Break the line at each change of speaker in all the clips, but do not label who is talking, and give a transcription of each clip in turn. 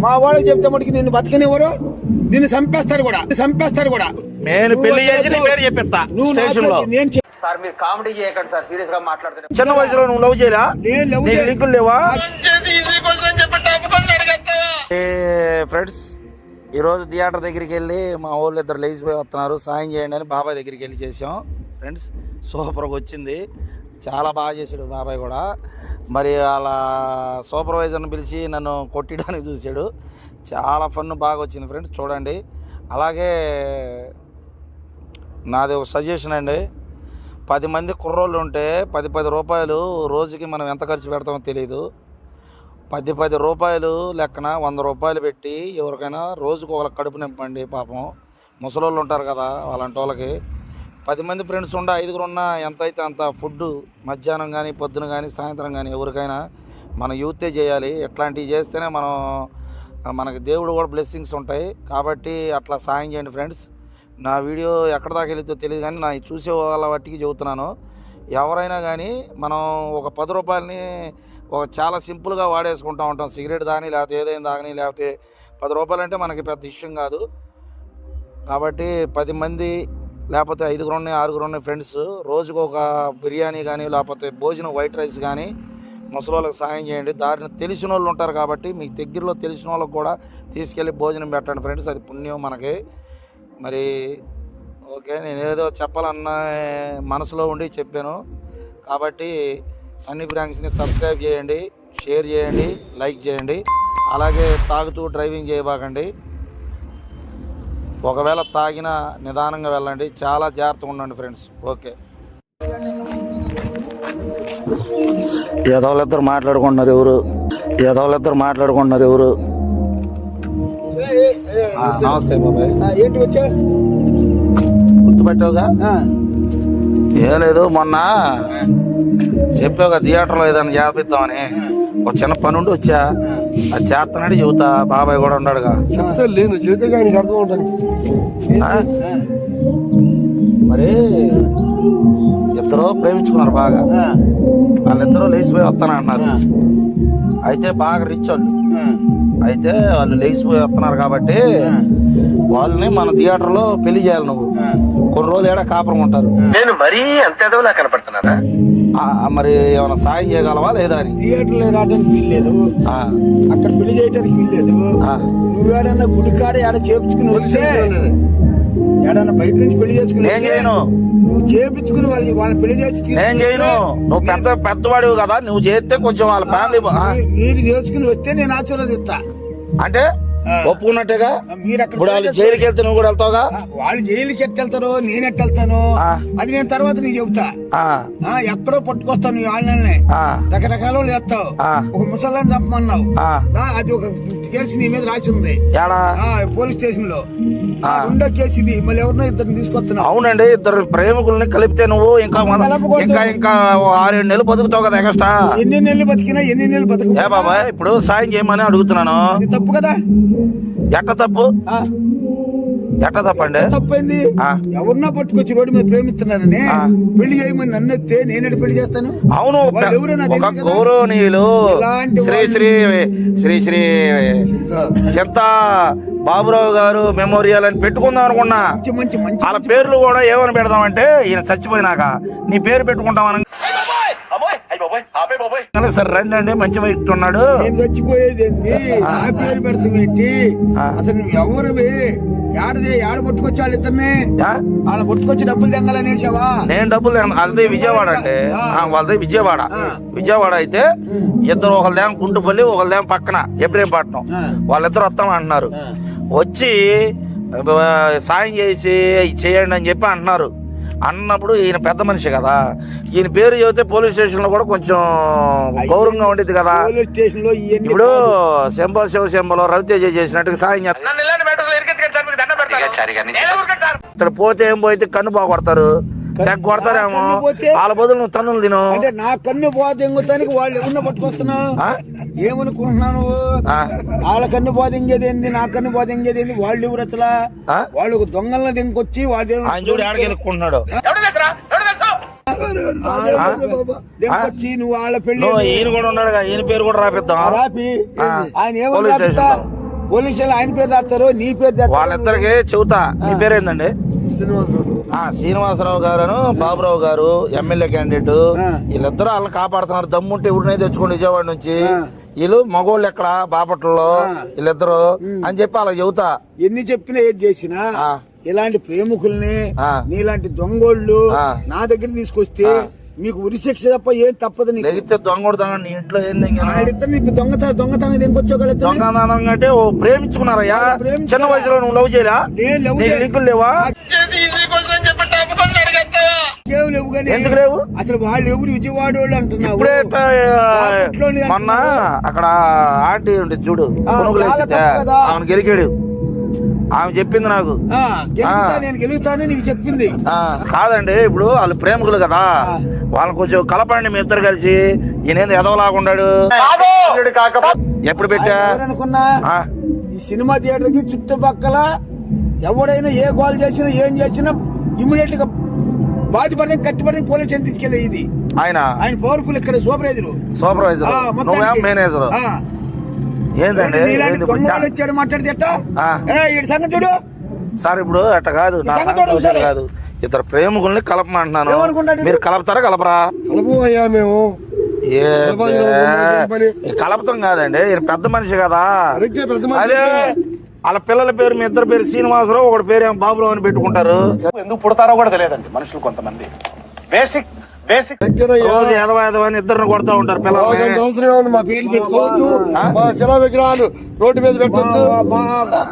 మా వాళ్ళకి చెప్తే మటుకు నిన్ను బతకనివ్వరు, నిన్ను చంపేస్తారు కూడా.
నేను పెళ్లి చేసి నీ పేరు చెప్పిస్తా స్టేషన్ లో.
సార్ మీరు కామెడీ చేయకండి సార్, సీరియస్ గా మాట్లాడుతున్నారు.
చిన్న వయసులో నువ్వు లవ్ చేయలా? లింకులు లేవా? ఫ్రెండ్స్, ఈరోజు థియేటర్ దగ్గరికి వెళ్ళి మా వాళ్ళు ఇద్దరు లేచిపోయి వస్తున్నారు, సాయం చేయండి అని బాబాయ్ దగ్గరికి వెళ్ళి చేసాం. ఫ్రెండ్స్, సూపర్గా వచ్చింది, చాలా బాగా చేశాడు బాబాయ్ కూడా. మరి అలా సూపర్వైజర్ని పిలిచి నన్ను కొట్టడానికి చూశాడు. చాలా ఫన్ బాగా వచ్చింది ఫ్రెండ్స్, చూడండి. అలాగే నాది ఒక సజెషన్ అండి, 10 మంది కుర్రోళ్ళు ఉంటే 10 రూపాయలు రోజుకి మనం ఎంత ఖర్చు పెడతామో తెలియదు. 10 రూపాయలు లెక్కన 100 రూపాయలు పెట్టి ఎవరికైనా రోజుకు ఒకళ్ళకి కడుపు నింపండి. పాపం ముసలోళ్ళు ఉంటారు కదా, అలాంటి వాళ్ళకి 10 మంది ఫ్రెండ్స్ ఉండ 5గురు ఉన్న ఎంత అయితే అంత ఫుడ్ మధ్యాహ్నం కానీ పొద్దున కానీ సాయంత్రం కానీ ఎవరికైనా మన యూతే చేయాలి. ఇట్లాంటివి చేస్తేనే మనకి దేవుడు కూడా బ్లెస్సింగ్స్ ఉంటాయి. కాబట్టి అట్లా సాయం చేయండి ఫ్రెండ్స్. నా వీడియో ఎక్కడ దాకా వెళ్తుందో తెలియదు కానీ నా చూసే వాళ్ళ వాటికి చెబుతున్నాను. ఎవరైనా కానీ మనం ఒక 10 రూపాయలని చాలా సింపుల్గా వాడేసుకుంటూ ఉంటాం. సిగరెట్ దాని లేకపోతే ఏదైనా దాని లేకపోతే 10 రూపాయలు అంటే మనకి పెద్ద విషయం కాదు. కాబట్టి 10 మంది లేకపోతే 5గురు ఉన్నాయి 6గురు ఉన్నాయి ఫ్రెండ్స్, రోజుకు ఒక బిర్యానీ కానీ లేకపోతే భోజనం వైట్ రైస్ కానీ ముసలోళ్ళకి సాయం చేయండి. దారిని తెలిసిన వాళ్ళు ఉంటారు కాబట్టి మీకు దగ్గరలో తెలిసిన వాళ్ళకి కూడా తీసుకెళ్ళి భోజనం పెట్టండి ఫ్రెండ్స్, అది పుణ్యం మనకి. మరి ఓకే, నేను ఏదో చెప్పాలన్న మనసులో ఉండి చెప్పాను. కాబట్టి సన్నీ ప్రాంక్స్ని సబ్స్క్రైబ్ చేయండి, షేర్ చేయండి, లైక్ చేయండి. అలాగే తాగుతూ డ్రైవింగ్ చేయబాకండి. ఒకవేళ తాగినా నిదానంగా వెళ్ళండి, చాలా జాగ్రత్తగా ఉండండి ఫ్రెండ్స్. ఓకే, ఎదవలిద్దరు మాట్లాడుకుంటున్నారు ఎవరు. నమస్తే బాబాయ్.
ఏంటి వచ్చా?
గుర్తుపెట్టావుగా? ఏం లేదు, మొన్న చెప్పావుగా థియేటర్లో ఏదైనా చేపిద్దామని. ఒక చిన్న పని ఉండి వచ్చా, అది చేస్తున్నాడు చెబుతా. బాబాయ్ కూడా ఉన్నాడుగా. మరి ఇద్దరు ప్రేమించుకున్నారు బాగా, వాళ్ళిద్దరూ లేచిపోయి వస్తానంటున్నారు. అయితే బాగా రిచ్ వాళ్ళు, అయితే వాళ్ళు లేచిపోయి వస్తున్నారు కాబట్టి వాళ్ళని మన థియేటర్లో పెళ్లి చేయాలి. నువ్వు కొన్ని రోజులు ఏడా కాపురం ఉంటారు.
నేను మరీ అంత ఎదవలా కనపడుతున్నారా?
మరి ఏమైనా సాయం చేయగలవా లేదా అని.
థియేటర్లో రావడానికి వీల్లేదు, అక్కడ పెళ్లి చేయడానికి వీల్లేదు. నువ్వేడన్నా గుడికాడ ఏడ చేపించుకుని వస్తే, ఏడన్నా బయట నుంచి పెళ్లి చేసుకుని
నేను చేయను.
నువ్వు చేపించుకుని వాళ్ళని పెళ్లి చేసి
నేను చేయను. నువ్వు పెద్దవాడివి కదా, నువ్వు చేస్తే కొంచెం వాళ్ళ ఫ్యామిలీ
మీరు చేసుకుని వస్తే నేను ఆశీర్వదిస్తా.
అంటే ఒప్పుకున్నట్టేగా. ఇప్పుడు వాళ్ళు జైలుకి వెళ్తే నువ్వు కూడా వెళ్తావుగా.
వాళ్ళు జైలుకి ఎట్టెళ్తారో నేను ఎట్టెళ్తాను అది నేను తర్వాత నీకు చెబుతా. ఎక్కడో పట్టుకొస్తాను వాళ్ళని, రకరకాల వాళ్ళు చేస్తావు. ఒక ముసలాన్ని చంపమన్నావు, అది ఒక కేసు నీ మీద రాసి ఉంది పోలీస్ స్టేషన్ లో. 2వ కేసు ఇది. మళ్ళీ ఎవరినో ఇద్దరిని తీసుకొస్తున్నావు.
అవునండి, ఇద్దరు ప్రేమికుల్ని కలిపితే నువ్వు ఇంకా 6-7 నెలలు బతుకుతావు కదా ఎక్స్ట్రా.
ఎన్ని నెలలు బతికినా ఎన్ని నెలలు బతుకు.
బాబాయ్, ఇప్పుడు సాయం చేయమని అడుగుతున్నాను.
అది తప్పు కదా.
ఎట్ట తప్పు అండి?
తప్పైంది. ఎవరినో పట్టుకొచ్చి రోడ్డు మీద ప్రేమిస్తున్నారని పెళ్లి చేయమని నన్ను ఎత్తే నేనే పెళ్లి చేస్తాను.
అవును, గౌరవనీయులు శ్రీ చింత బాబురావు గారు మెమోరియల్ అని పెట్టుకుందాం అనుకున్నా. వాళ్ళ పేర్లు కూడా ఏమని పెడదామంటే, ఈయన చచ్చిపోయినాక నీ పేరు పెట్టుకుంటామని. సరే రండి అండి, మంచి వైట్ ఉన్నాడు.
నేను చచ్చిపోయేది ఏంది, నా పేరు పెడతామేంటి? అసలు నువ్వు ఎవరివి? ఏడ పట్టుకొచ్చి వాళ్ళిద్దరిని వాళ్ళ పట్టుకొచ్చి డబ్బులు తెంగాలనేసావా?
నేను డబ్బులు వాళ్ళది విజయవాడ అంటే, వాళ్ళది విజయవాడ అయితే ఇద్దరు, ఒకళ్ళదేమో గుంటుపల్లి, ఒకళ్ళదేమో పక్కన ఎబ్రహీంపట్నం. వాళ్ళిద్దరు వస్తామంటున్నారు. వచ్చి సాయం చేసి చేయండి అని చెప్పి అంటున్నారు. అన్నప్పుడు ఈయన పెద్ద మనిషి కదా, ఈయన పేరు చెబితే పోలీస్ స్టేషన్ లో కూడా కొంచెం గౌరవంగా ఉండేది కదా. ఇప్పుడు శంభలో రవితేజ చేసినట్టుగా సాయం చేస్తారు. ఇక్కడ పోతే ఏం పోతే కన్ను బాగొడతారు, తెగ కొడతారేమో. వాళ్ళ బదులు నువ్వు తన్నులు తిను.
అంటే నా కన్ను పోతే ఎంగుతానికి వాళ్ళు ఎవరిన పట్టుకొస్తున్నావు ఏమనుకుంటున్నాను? వాళ్ళ కన్ను పోతే ఎంగేదేంది, నా కన్ను పోతే ఎంగేదేంది? వాళ్ళు ఎవరు అసలు? వాళ్ళు దొంగలను దింకొచ్చి వాళ్ళు
ఆడుకుంటున్నాడు.
నువ్వు వాళ్ళ పెళ్లి
ఈయన కూడా ఉన్నాడు, ఈయన పేరు కూడా రాపిద్దాం.
ఆయన ఏమో పోలీస్ స్టేషన్ ఆయన పేరు రాస్తారు, నీ పేరు రాస్తారు.
వాళ్ళిద్దరికి చెబుతా. మీ పేరేందండి? శ్రీనివాసరావు గారు, బాబురావు గారు, ఎమ్మెల్యే క్యాండిడేట్. వీళ్ళిద్దరు వాళ్ళని కాపాడుతున్నారు. దమ్ముంటే ఎవరినైతే తెచ్చుకోండి విజయవాడ నుంచి. వీళ్ళు మగోళ్ళు ఎక్కడ బాపట్లలో వీళ్ళిద్దరు అని చెప్పి అలా చెబుతా.
ఎన్ని చెప్పినా ఏది చేసినా ఇలాంటి ప్రేమికుల్ని నీలాంటి దొంగోళ్ళు నా దగ్గర తీసుకొస్తే మీకు ఉరిశిక్ష తప్ప ఏం తప్పదు.
దొంగ నీ ఇంట్లో ఏంది
దొంగతనం దేనికొచ్చావు?
దొంగతనం అంటే ప్రేమించుకున్నారయ్యా చిన్న వయసులో. నువ్వు లవ్ చేయరా? లింకులు లేవా?
లేవు కానీ
ఎందుకు లేవు?
అసలు వాళ్ళు ఎవరు విజయవాడ వాళ్ళు అంటున్నావు.
మొన్న అక్కడ ఆంటీ ఉంటుంది చూడు, ఆమె గెలికాడు. ఆమె చెప్పింది నాకు.
నేను గెలుగుతాను నీకు చెప్పింది.
కాదండి, ఇప్పుడు వాళ్ళు ప్రేమికులు కదా, వాళ్ళని కొంచెం కలపండి మీ ఇద్దరు కలిసి. ఈయనేంది ఎదవలాగుండాడు. ఎప్పుడు పెట్టా
అనుకున్నా ఈ సినిమా థియేటర్ కి చుట్టుపక్కల ఎవడైనా ఏ గోల్ చేసినా ఏం చేసినా ఇమ్మీడియట్ గా బాధపడి కట్టుబడి పోలీస్ స్టేషన్ తీసుకెళ్ళి. ఇది ఆయన పవర్ఫుల్ ఇక్కడ సూపర్వైజర్
మేనేజర్. ఏంటండి
వచ్చాడు మాట్లాడితే సంగతి చూడు
సార్. ఇప్పుడు అట్ట కాదు, నా సంగతి కాదు. ఇద్దరు ప్రేమికుల్ని కలపమంటున్నాను. మీరు కలపతారా కలపరా?
కలపయ్యా మేము.
కలపతం కాదండి, ఈయన పెద్ద మనిషి కదా. అదే వాళ్ళ పిల్లల పేరు మీ ఇద్దరు పేరు శ్రీనివాసరావు, ఒకటి పేరు ఏమో బాబురావు అని పెట్టుకుంటారు.
ఎందుకు పుడతారో కూడా తెలియదండి మనుషులు కొంతమంది. బేసిక్
రోజు ఎదవని ఇద్దరిని కొడతా ఉంటారు పిల్లలు.
మా పేర్లు పెట్టుకోవద్దు, మా శిలా విగ్రహాలు రోడ్డు మీద పెట్టద్దు.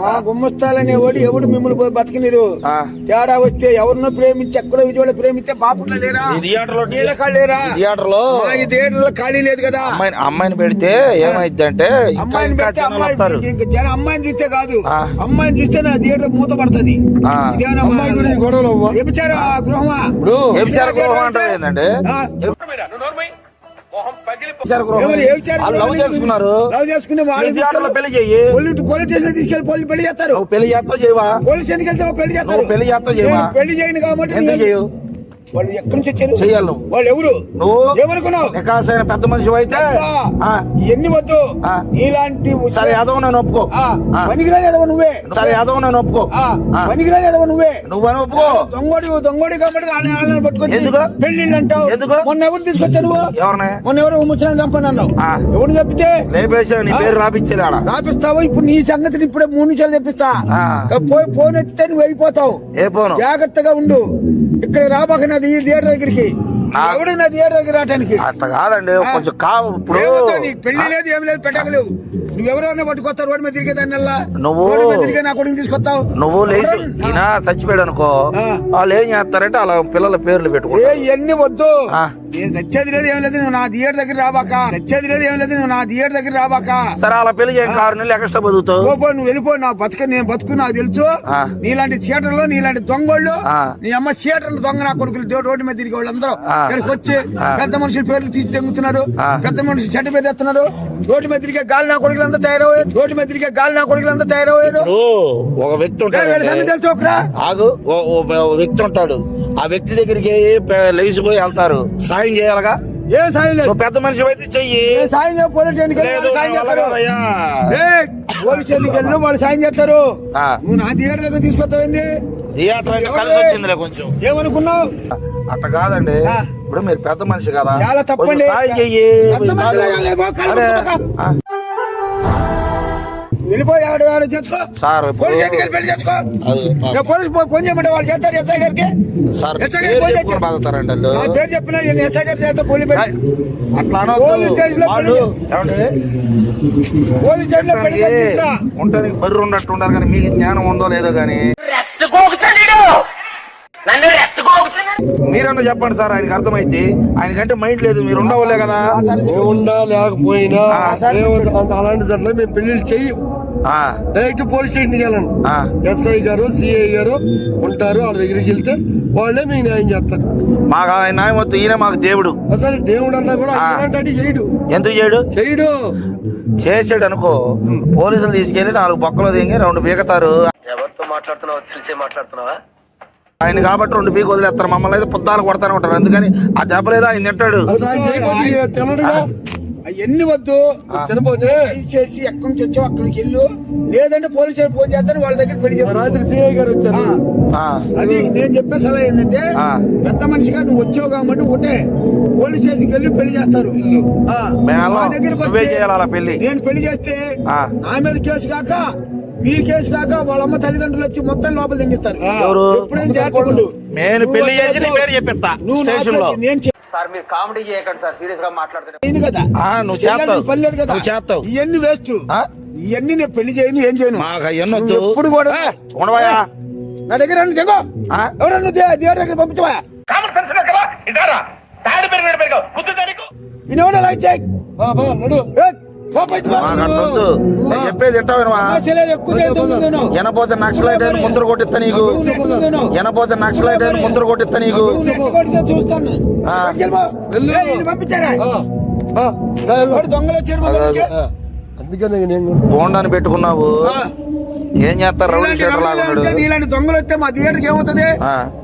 మా గుమ్మస్తాలనే వాడు ఎవడు మిమ్మల్ని పోయి బతికినరు. తేడా వస్తే ఎవరినో ప్రేమించి ఎక్కడో విజయవాడ ప్రేమిస్తే బాపుట్లో లేరా? థియేటర్ లో ఖాళీ లేదు కదా.
అమ్మాయిని పెడితే ఏమైంది అంటే
అమ్మాయిని పెడితే అమ్మాయిని చూస్తే కాదు, అమ్మాయిని చూస్తే నా థియేటర్ మూత పడుతుంది. వ్యభిచార గృహమా?
వ్యభిచార గృహం అంటే ఏంటంటే లవ్ చేసుకున్నారు. పెళ్లి చెయ్యి.
పోలీస్ స్టేషన్ తీసుకెళ్లి పోలీసు పెళ్లి చేస్తారు.
పెళ్లి చేస్తావు చేయవా?
పోలీస్ స్టేషన్కి వెళ్తే పెళ్లి చేస్తారు.
పెళ్లి చేస్తావు చేయవా?
పెళ్లి చేయను కాబట్టి
ఎందుకు చేయవు?
వాళ్ళు ఎక్కడి నుంచి వచ్చారు?
చెయ్యాలి.
వాళ్ళు ఎవరు?
నువ్వు
ఏమనుకున్నావు?
నికాసైన పెద్ద మనిషి అయితే
ఎన్ని వద్దు. నీలాంటి
సరే యాదవ్ నేను ఒప్పుకో.
పనికిరాలేదవ నువ్వే.
సరే యాదవ్ నేను ఒప్పుకో.
పనికిరాలేదవ నువ్వే.
నువ్వని ఒప్పుకో.
దొంగోడి కాబట్టి వాళ్ళని పట్టుకొని పెళ్లిళ్ళు అంటావు.
ఎందుకు?
మొన్న ఎవరు తీసుకొచ్చావు నువ్వు?
ఎవరిని? మొన్న
ఎవరు ముసలాన్ని చంపని అన్నావు. ఎవరు చెప్తే
లేపేసా నీ పేరు రాపిచ్చేది ఆడ.
రాపిస్తావు. ఇప్పుడు నీ సంగతిని ఇప్పుడే 3 నిమిషాలు చెప్పిస్తా. ఫోన్ ఎత్తితే నువ్వు అయిపోతావు.
ఏ ఫోను?
జాగ్రత్తగా ఉండు. ఇక్కడ రాబాక నాది థియేటర్ దగ్గరికి. ఎవడు నా థియేటర్ దగ్గర రావటానికి?
అట్లా కాదండి, కొంచెం ఇప్పుడు
పెళ్లి లేదు ఏమి లేదు, పెట్టగలేవు. నువ్వెవరైనా పట్టుకొస్తావు రోడ్డు మీద తిరిగేదాన్ని.
నువ్వు
రోడ్డు మీద తిరిగే నా కొడుకుని తీసుకొస్తావు.
నువ్వు లేచి ఈయన చచ్చిపోయాడు అనుకో, వాళ్ళు ఏం చేస్తారంటే అలా పిల్లల పేర్లు పెట్టుకో.
ఇవన్నీ వద్దు. నేను చచ్చేది లేదు ఏం లేదు, నువ్వు నా థియేటర్ దగ్గర రాబాక. చచ్చేది లేదు ఏం లేదు, నువ్వు నా థియేటర్ దగ్గర రాబాక.
సరే అలా పెళ్లి చేయక 6 నెలలు ఎక్స్ట్రా బతుకుతావు.
నువ్వు వెళ్ళిపో. నా నేను బతుకు నాకు తెలుసు. నీలాంటి థియేటర్ లో నీలాంటి దొంగోళ్ళు, నీ అమ్మ థియేటర్ దొంగ నా కొడుకులు రోడ్డు మీద తిరిగే వాళ్ళందరూ ఇక్కడికి వచ్చి పెద్ద మనుషుల పేర్లు తీసి తెంగుతున్నారు. పెద్ద మనుషులు చెడ్డ మీద తెస్తున్నారు. రోడ్డు మీద తిరిగే గాలి నా కొడుకులంతా తయారయ్యారు. రోడ్డు మీద తిరిగే గాలి నా కొడుకులంతా తయారయ్యారు.
ఒక వ్యక్తి ఉంటాడు, ఆగు, వ్యక్తి ఉంటాడు. ఆ వ్యక్తి దగ్గరికి లేచిపోయి వెళ్తారు. సాయం చేయాలగా.
ఏ సాయం లేదు.
పెద్ద మనిషి అయితే చెయ్యి.
సాయం పోలీస్ స్టేషన్కి సాయం చేస్తారు. పోలీస్ స్టేషన్కి వెళ్ళి వాళ్ళు సాయం చేస్తారు. నువ్వు నా థియేటర్ దగ్గర తీసుకొస్తావేంది?
థియేటర్ కలిసి వచ్చిందిలే కొంచెం.
ఏమనుకున్నావు?
అట్ట కాదండి, ఇప్పుడు మీరు పెద్ద మనిషి కదా,
చాలా తప్పండి.
సాయం చెయ్యి.
వెళ్ళిపోయాడు చేసుకో
సార్.
పెళ్లి చేసుకో. ఫోన్ చేయమంటే వాళ్ళు చేస్తారు ఎస్ఐ గారికి.
బాగుతారండి
పేరు చెప్పిన ఎస్ఐ గారు చేస్తా. పోలీస్
ఉంటారు బర్రు ఉన్నట్టు ఉండాలి, కానీ మీకు జ్ఞానం ఉందో లేదో కానీ మీరన్నా చెప్పండి సార్. ఆయనకి అర్థమైతే, ఆయనకంటే మైండ్ లేదు. మీరు ఉండవలే కదా.
ఉండా లేకపోయినా అలాంటి చోట్ల మేము పెళ్లిళ్ళు చెయ్యం. డైరెక్ట్ పోలీస్ స్టేషన్కి వెళ్ళండి. ఎస్ఐ గారు సిఐ గారు ఉంటారు, వాళ్ళ దగ్గరికి వెళ్తే వాళ్ళే మీకు న్యాయం చేస్తారు.
మాకు ఆయన న్యాయం వద్దు, ఈయన మాకు దేవుడు.
అసలు దేవుడు అన్నా కూడా అలాంటి చేయడు.
ఎందుకు చేయడు? చేసాడు అనుకో, పోలీసులు తీసుకెళ్లి 4 బొక్కలు దిగి 2 బీగతారు.
ఎవరితో మాట్లాడుతున్నావో తెలిసే మాట్లాడుతున్నావా?
ఆయన కాబట్టి 2 బీగ వదిలేస్తారు. మమ్మల్ని అయితే పుద్దాలు కొడతానే ఉంటారు. అందుకని ఆ దెబ్బ లేదా ఆయన తింటాడు.
అవన్నీ వద్దు.
చనిపోతే
చేసి ఎక్కడి నుంచి వచ్చావు అక్కడికి వెళ్ళు, లేదంటే పోలీసు స్టేషన్ ఫోన్ చేస్తాను, వాళ్ళ దగ్గర పెళ్లి చేస్తాను.
రాత్రి సిఐ గారు వచ్చారు.
అది నేను చెప్పే సలహా ఏంటంటే, పెద్ద మనిషిగా నువ్వు వచ్చావు కాబట్టి ఒకటే పోలీస్ స్టేషన్కి వెళ్ళి పెళ్లి చేస్తారు. మా దగ్గరికి వస్తే నేను పెళ్లి చేస్తే నా మీద కేసు కాక మీరు కేసు కాక వాళ్ళ అమ్మ తల్లిదండ్రులు వచ్చి మొత్తం లోపల దింగిస్తారు. ఎప్పుడేం చేర్చుకుంటూ
సార్ మీరు కామెడీ చేయకండి సార్, సీరియస్ గా మాట్లాడుతున్నారు
కదా.
నువ్వు చేస్తావు,
పని లేదు కదా,
నువ్వు చేస్తావు.
ఇవన్నీ వేస్ట్. ఇవన్నీ నేను పెళ్లి చేయను, ఏం చేయను. ఎప్పుడు కూడా
ఉండవా
నా దగ్గర దిగో. ఎవరన్నా దేవుడి దగ్గర పంపించవా? ఎవడో లైక్ చేయి.
నడు
చెప్పేది ఎనపోతే నక్సలైట్ అయిన ముందర కొట్టిస్తా నీకు, ఎనపోతే నక్సలైట్ అయిన ముందర కొట్టిస్తా నీకు.
చూస్తాను పంపించారా? దొంగలు వచ్చారు.
అందుకనే
బోండాన్ని పెట్టుకున్నావు, ఏం చేస్తారు? రౌడీ షీటర్ లాగా ఉన్నాడు.
ఇలాంటి దొంగలు వస్తే మా థియేటర్కి ఏమవుతుంది?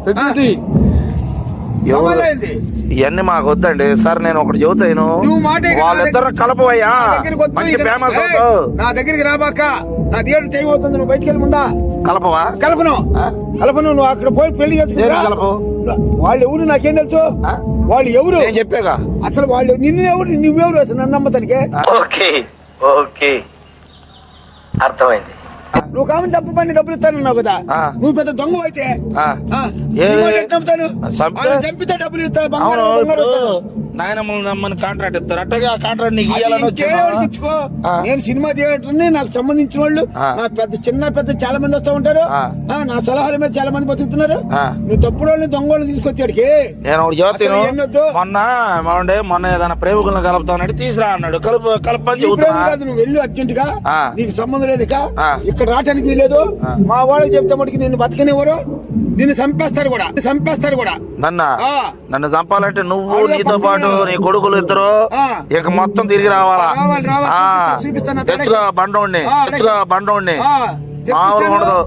సెక్యూరిటీ
ఇవన్నీ మాకు వద్దండి సార్. నేను ఒకటి చెబుతాను, వాళ్ళిద్దరు కలపవయ్యా, మంచి ఫేమస్ అవుతావు.
నా దగ్గరికి రాబాక, నా థియేటర్ టైం అవుతుంది, నువ్వు బయటికి వెళ్ళి ముందా.
కలపవా?
కలపను. నువ్వు అక్కడ పోయి పెళ్లి చేసుకుంటా. వాళ్ళు ఎవరు నాకేం తెలుసు? వాళ్ళు ఎవరు
నేను చెప్పాగా
అసలు? వాళ్ళు నిన్ను ఎవరు, నువ్వెవరు అసలు నన్ను నమ్మతానికి?
ఓకే ఓకే అర్థమైంది.
నువ్వు కామని తప్పు పని డబ్బులు ఇస్తానన్నావు కదా, నువ్వు పెద్ద దొంగ అయితే చంపితే డబ్బులు ఇస్తాను.
నాయనమ్మలు నమ్మని కాంట్రాక్ట్ ఇస్తారు, అట్టగా ఆ కాంట్రాక్ట్ నీకు ఇవ్వాలని
ఇచ్చుకో. నేను సినిమా థియేటర్ ని నాకు సంబంధించిన వాళ్ళు నా పెద్ద చాలా మంది వస్తా ఉంటారు. నా సలహాల మీద చాలా మంది బతుకుతున్నారు. నువ్వు తప్పుడు వాళ్ళని దొంగ వాళ్ళని తీసుకొచ్చాడికి
నేను ఒకటి చెబుతాను. మొన్న ఏదైనా ప్రేమికులను కలుపుతానంటే తీసురా అన్నాడు. కలపని
నువ్వు వెళ్ళు అర్జెంట్ గా, నీకు సంబంధం లేదు ఇక ఇక్కడ రావటానికి వీలేదు. మా వాళ్ళకి చెప్తే మటుకు నిన్ను బతకనివ్వరు, నిన్ను చంపేస్తారు కూడా.
నన్ను చంపాలంటే నువ్వు, నీతో పాటు నీ కొడుకులు ఇద్దరు ఇక మొత్తం తిరిగి రావాలా? తెచ్చుగా బండోడిని, మామూలు ఉండదు.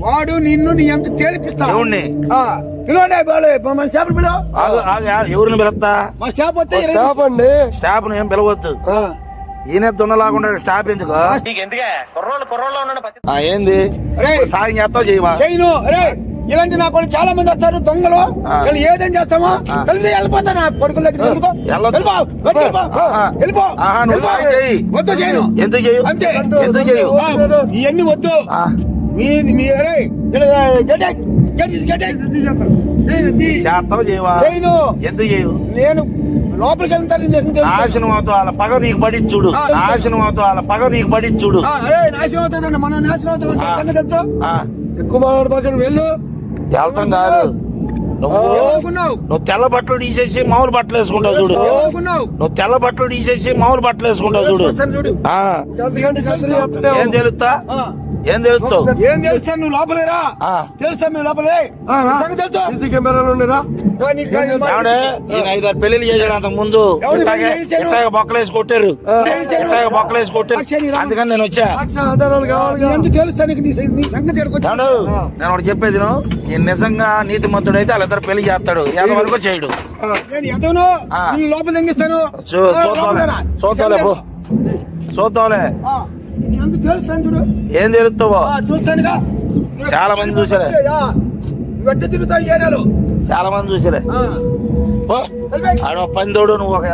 వాడు నిన్ను నీ ఎంత తేలిపిస్తా.
ఎవరిని ఎవరిని పిలుస్తా?
మా స్టాప్ వస్తే
స్టాఫ్ ను ఏం పిలవద్దు. ఈయన దున్నలాగుండా స్టాఫ్ ఎందుకు? ఏంది సాయం చేస్తావు చేయవా?
చేయను. ఇలాంటి నా కొడుకు చాలా మంది వస్తారు దొంగలు. ఏదేం చేస్తామా కలిసి వెళ్ళిపోతా నా కొడుకుల దగ్గర. వద్దు చేయను.
ఎందుకు చేయు?
అంతే.
ఎందుకు చేయు?
ఇవన్నీ వద్దు.
చేస్తావు చేయవా?
చేయను.
ఎందుకు చేయు?
నేను లోపలికి వెళ్తాను.
నాశనం అవుతావు, వాళ్ళ పగ నీకు పడి చూడు. నాశనం అవుతావు, వాళ్ళ పగ నీకు పడి చూడు.
నాశనం అవుతుందండి, మనం నాశనం అవుతాం.
ఎక్కువ మాట్లాడబాక వెళ్ళు.
వెళ్తాం కాదు, నువ్వు తెల్ల బట్టలు తీసేసి మామూలు బట్టలు వేసుకుంటావు చూడు. నువ్వు తెల్ల బట్టలు తీసేసి మామూలు బట్టలు వేసుకుంటావు చూడు. ఏం తెలుస్తా? ఏం తెలుస్తావు?
ఏం తెలుస్తా? నువ్వు లోపలేరా? తెలుసా? మేము లోపలే
సీసీ కెమెరాలు ఉన్నారా?
ఈయన 5-6 పెళ్లిళ్ళు చేశాడు అంతకు ముందు. బొక్కలేసి కొట్టారు, బొక్కలేసి కొట్టారు. అందుకని నేను వచ్చా.
తెలుస్తా నీ సంగతి.
నేను ఒకటి చెప్పేది, ఈ నిజంగా నీతిమంతుడు అయితే వాళ్ళిద్దరు పెళ్లి చేస్తాడు, ఎంతవరకు చేయడు.
లోపల తెంగిస్తాను.
చూద్దాంలే. ఏం తెలుస్తావో
చూస్తానుగా.
చాలా మంది చూసారే,
తిరుగుతావు ఏరియాలో.
చాలా మంది చూసారే. ఆడ 10 నువ్వు ఒక